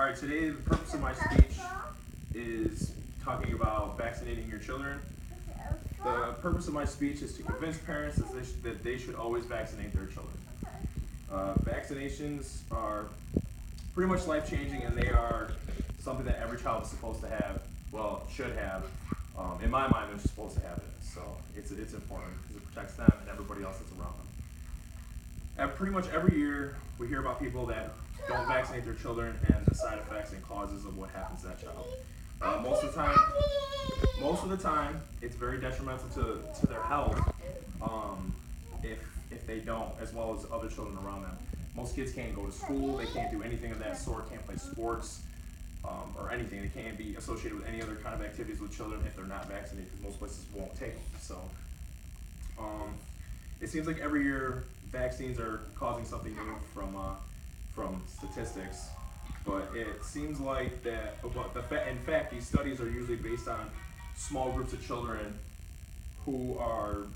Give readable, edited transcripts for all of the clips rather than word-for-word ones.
Alright, today the purpose of my speech is talking about vaccinating your children. The purpose of my speech is to convince parents that they should always vaccinate their children. Vaccinations are pretty much life-changing, and they are something that every child is supposed to have, well, should have. In my mind, they're supposed to have it, so it's important because it protects them and everybody else that's around them. And pretty much every year, we hear about people that don't vaccinate their children and the side effects and causes of what happens to that child. Most of the time, it's very detrimental to their health if they don't, as well as other children around them. Most kids can't go to school, they can't do anything of that sort, can't play sports or anything. They can't be associated with any other kind of activities with children if they're not vaccinated, because most places won't take them. So it seems like every year vaccines are causing something new from statistics, but it seems like that. In fact, these studies are usually based on small groups of children who are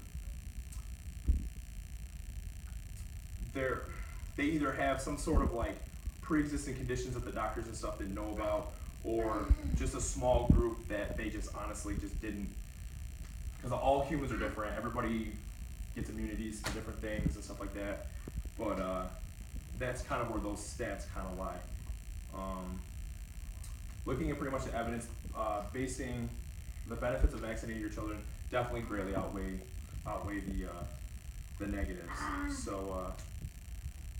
they either have some sort of like pre-existing conditions that the doctors and stuff didn't know about, or just a small group that they just honestly just didn't, because all humans are different. Everybody gets immunities to different things and stuff like that, but that's kind of where those stats kind of lie. Looking at pretty much the evidence, basing the benefits of vaccinating your children definitely greatly outweigh the negatives. So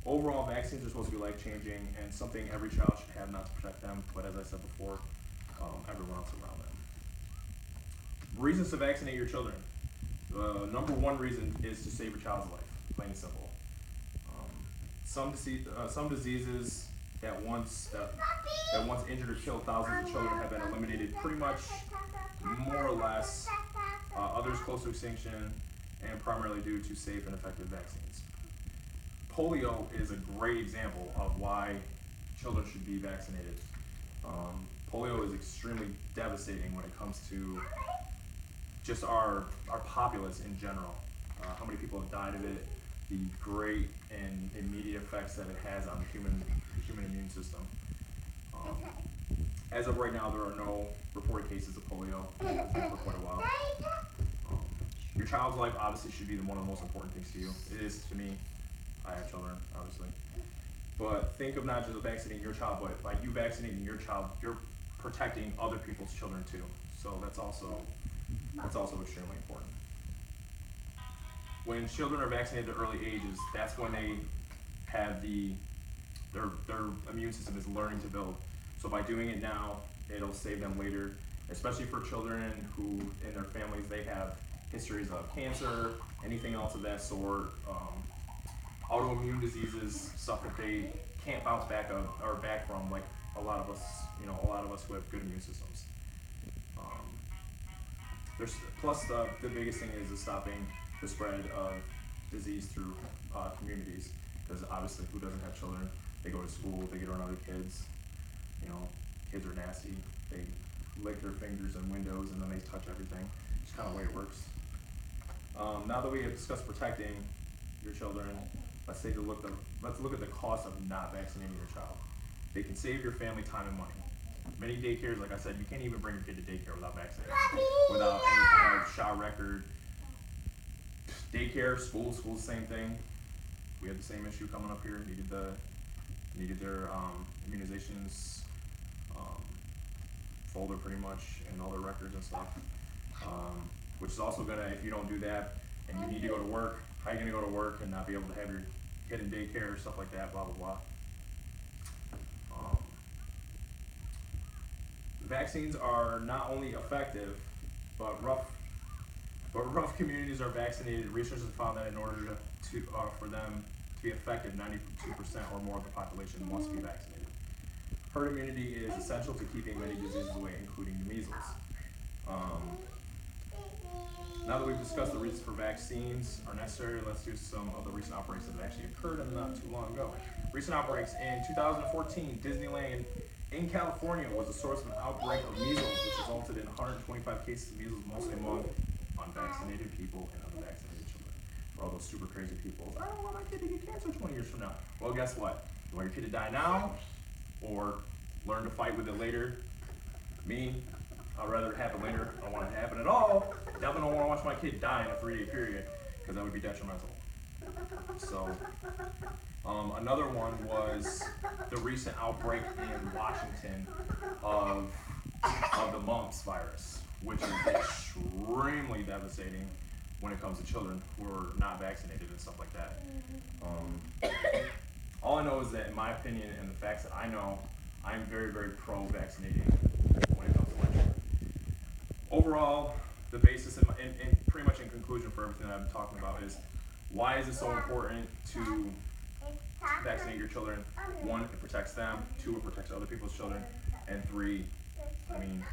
overall, vaccines are supposed to be life-changing and something every child should have, not to protect them, but as I said before, everyone else around them. Reasons to vaccinate your children. Number one reason is to save your child's life, plain and simple. Some diseases that once injured or killed thousands of children have been eliminated pretty much, more or less. Others close to extinction, and primarily due to safe and effective vaccines. Polio is a great example of why children should be vaccinated. Polio is extremely devastating when it comes to just our populace in general. How many people have died of it, the great and immediate effects that it has on the human immune system. As of right now, there are no reported cases of polio. It's been for quite a while. Your child's life obviously should be one of the most important things to you. It is to me. I have children, obviously. But think of not just vaccinating your child, but by you vaccinating your child, you're protecting other people's children too. So that's also extremely important. When children are vaccinated at early ages, that's when they have their immune system is learning to build. So by doing it now, it'll save them later, especially for children who in their families they have histories of cancer, anything else of that sort, autoimmune diseases, stuff that they can't bounce back from, like a lot of us who have good immune systems. Plus the biggest thing is stopping the spread of disease through communities, because obviously who doesn't have children? They go to school, they get around other kids. Kids are nasty. They lick their fingers in windows and then they touch everything. It's kind of the way it works. Now that we have discussed protecting your children, let's look at the cost of not vaccinating your child. They can save your family time and money. Many daycares, like I said, you can't even bring your kid to daycare without vaccinating, without any kind of shot record. Daycare, school's the same thing. We had the same issue coming up here. Needed their immunizations folder pretty much, and all their records and stuff. Which is also gonna, if you don't do that and you need to go to work, how are you gonna go to work and not be able to have your kid in daycare or stuff like that? Blah blah blah. Vaccines are not only effective, but rough communities are vaccinated. Researchers have found that in order for them to be effective, 92% or more of the population must be vaccinated. Herd immunity is essential to keeping many diseases away, including the measles. Now that we've discussed the reasons for vaccines are necessary, let's do some of the recent outbreaks that have actually occurred and not too long ago. Recent outbreaks in 2014, Disneyland in California was the source of an outbreak of measles, which resulted in 125 cases of measles, mostly among unvaccinated people and unvaccinated children. For all those super crazy people, I don't want my kid to get cancer 20 years from now. Well, guess what? You want your kid to die now, or learn to fight with it later. Me, I'd rather have it later. I don't want it to happen at all. Definitely don't want to watch my kid die in a 3-day period, because that would be detrimental. So, another one was the recent outbreak in Washington of the mumps virus, which is extremely devastating when it comes to children who are not vaccinated and stuff like that. All I know is that, in my opinion, and the facts that I know, I'm very, very pro-vaccinating when it comes to my children. Overall, the basis, and pretty much in conclusion for everything that I'm talking about, is why is it so important to vaccinate your children? 1, it protects them. 2, it protects other people's children. And 3, I mean,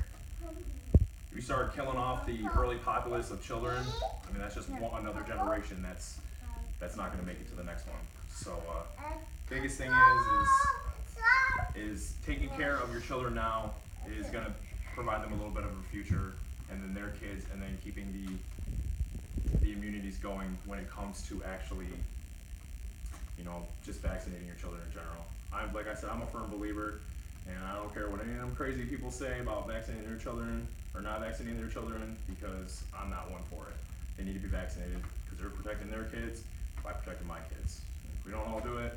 if you start killing off the early populace of children, I mean, that's just another generation that's not going to make it to the next one. So, biggest thing is taking care of your children now is going to provide them a little bit of a future, and then their kids, and then keeping the immunities going when it comes to actually, you know, just vaccinating your children in general. Like I said, I'm a firm believer, and I don't care what any of them crazy people say about vaccinating their children or not vaccinating their children, because I'm not one for it. They need to be vaccinated because they're protecting their kids by protecting my kids. If we don't all do it,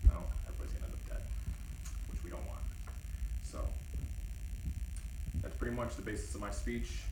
well, everybody's gonna end up dead, which we don't want. So that's pretty much the basis of my speech.